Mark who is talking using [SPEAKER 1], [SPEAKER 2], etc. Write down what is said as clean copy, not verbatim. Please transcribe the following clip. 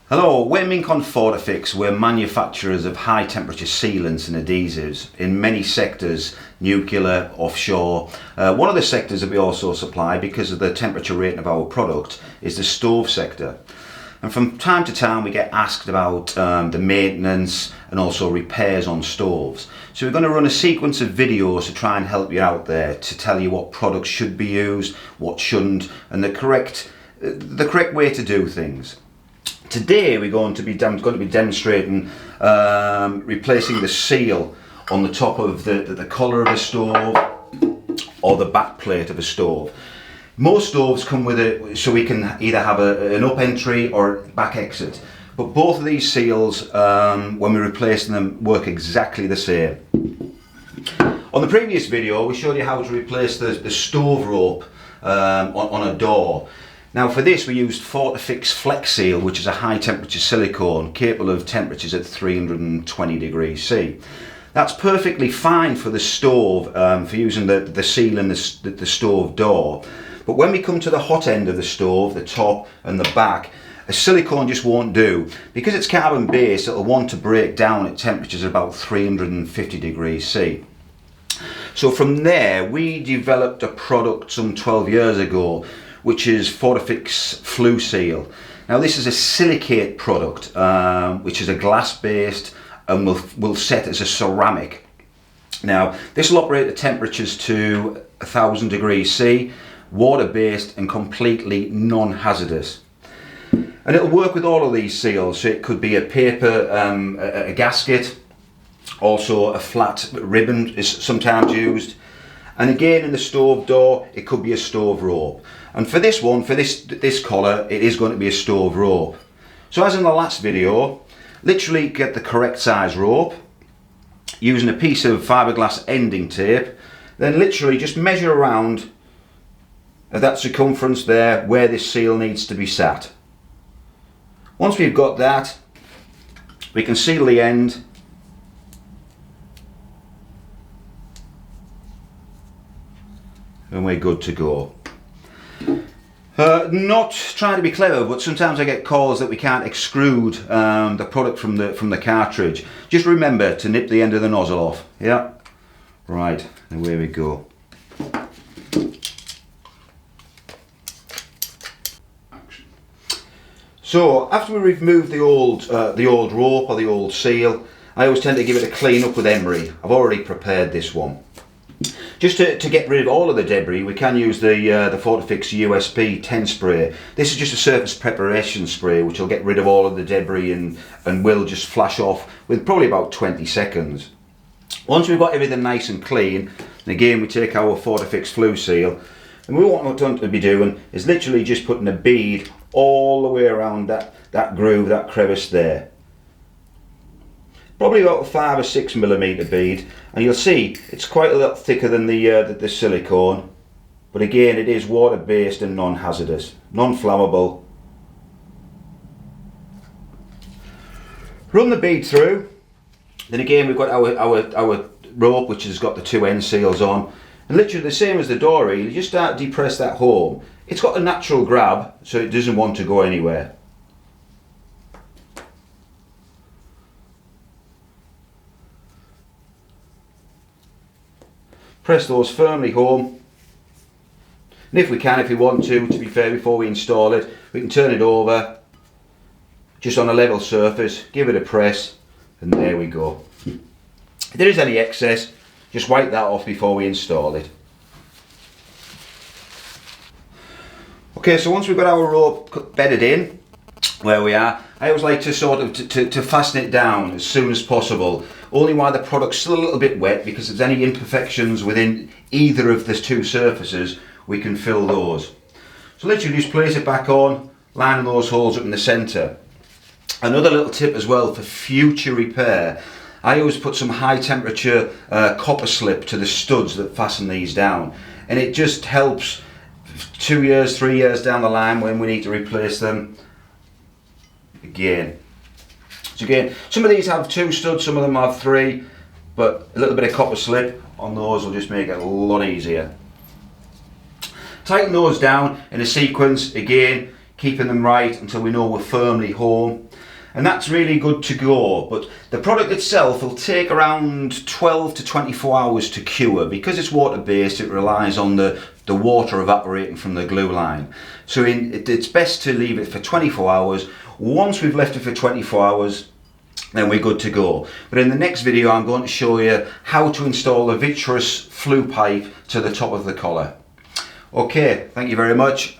[SPEAKER 1] Hello, we're Mincon Fortifix. We're manufacturers of high temperature sealants and adhesives in many sectors, nuclear, offshore. One of the sectors that we also supply, because of the temperature rating of our product, is the stove sector. And from time to time we get asked about the maintenance and also repairs on stoves. So we're going to run a sequence of videos to try and help you out there, to tell you what products should be used, what shouldn't, and the correct way to do things. Today we're going to be demonstrating replacing the seal on the top of the collar of a stove or the back plate of a stove. Most stoves come with it, so we can either have an up entry or back exit. But both of these seals, when we replace them, work exactly the same. On the previous video we showed you how to replace the stove rope on a door. Now for this we used Fortifix Flex Seal, which is a high temperature silicone capable of temperatures at 320 degrees C. That's perfectly fine for the stove, for using the seal in the stove door. But when we come to the hot end of the stove, the top and the back, a silicone just won't do. Because it's carbon based, it'll want to break down at temperatures of about 350 degrees C. So from there we developed a product some 12 years ago, which is Fortifix Flue Seal. Now this is a silicate product, which is a glass based and will set as a ceramic. Now this will operate at temperatures to 1000 degrees C, water based and completely non-hazardous. And it'll work with all of these seals, so it could be a paper, a gasket, also a flat ribbon is sometimes used. And again in the stove door it could be a stove rope. And for this one, for this collar, it is going to be a stove rope. So as in the last video, literally get the correct size rope using a piece of fiberglass ending tape, then literally just measure around that circumference there where this seal needs to be sat. Once we've got that, we can seal the end and we're good to go. Not trying to be clever, but sometimes I get calls that we can't extrude the product from the cartridge. Just remember to nip the end of the nozzle off. Yeah, right, and away we go. So after we remove the old rope or the old seal, I always tend to give it a clean up with emery. I've already prepared this one. Just to get rid of all of the debris, we can use the Fortifix USP 10 spray. This is just a surface preparation spray which will get rid of all of the debris and will just flash off with probably about 20 seconds. Once we've got everything nice and clean, and again we take our Fortifix Flue Seal, and what we're going to be doing is literally just putting a bead all the way around that groove, that crevice there. Probably about a 5 or 6 millimeter bead, and you'll see it's quite a lot thicker than the silicone, but again it is water based and non-hazardous, non-flammable. Run the bead through, then again we've got our rope which has got the 2 end seals on, and literally the same as the door reel, you just start to depress that home. It's got a natural grab, so it doesn't want to go anywhere. Press those firmly home, and if we want to be fair, before we install it, we can turn it over just on a level surface, give it a press, and there we go. If there is any excess, just wipe that off before we install it. Okay, so once we've got our rope bedded in where we are, I always like to sort of to fasten it down as soon as possible, only while the product's still a little bit wet, because if there's any imperfections within either of the 2 surfaces, we can fill those. So literally just place it back on, lining those holes up in the centre. Another little tip as well for future repair, I always put some high temperature copper slip to the studs that fasten these down, and it just helps 2 years, 3 years down the line when we need to replace them again. So again, some of these have 2 studs, some of them have 3, but a little bit of copper slip on those will just make it a lot easier. Tighten those down in a sequence, again keeping them right until we know we're firmly home. and that's really good to go. But the product itself will take around 12 to 24 hours to cure. Because it's water based, it relies on the water evaporating from the glue line. So it's best to leave it for 24 hours. Once we've left it for 24 hours, then we're good to go. But in the next video I'm going to show you how to install a vitreous flue pipe to the top of the collar. Okay, thank you very much.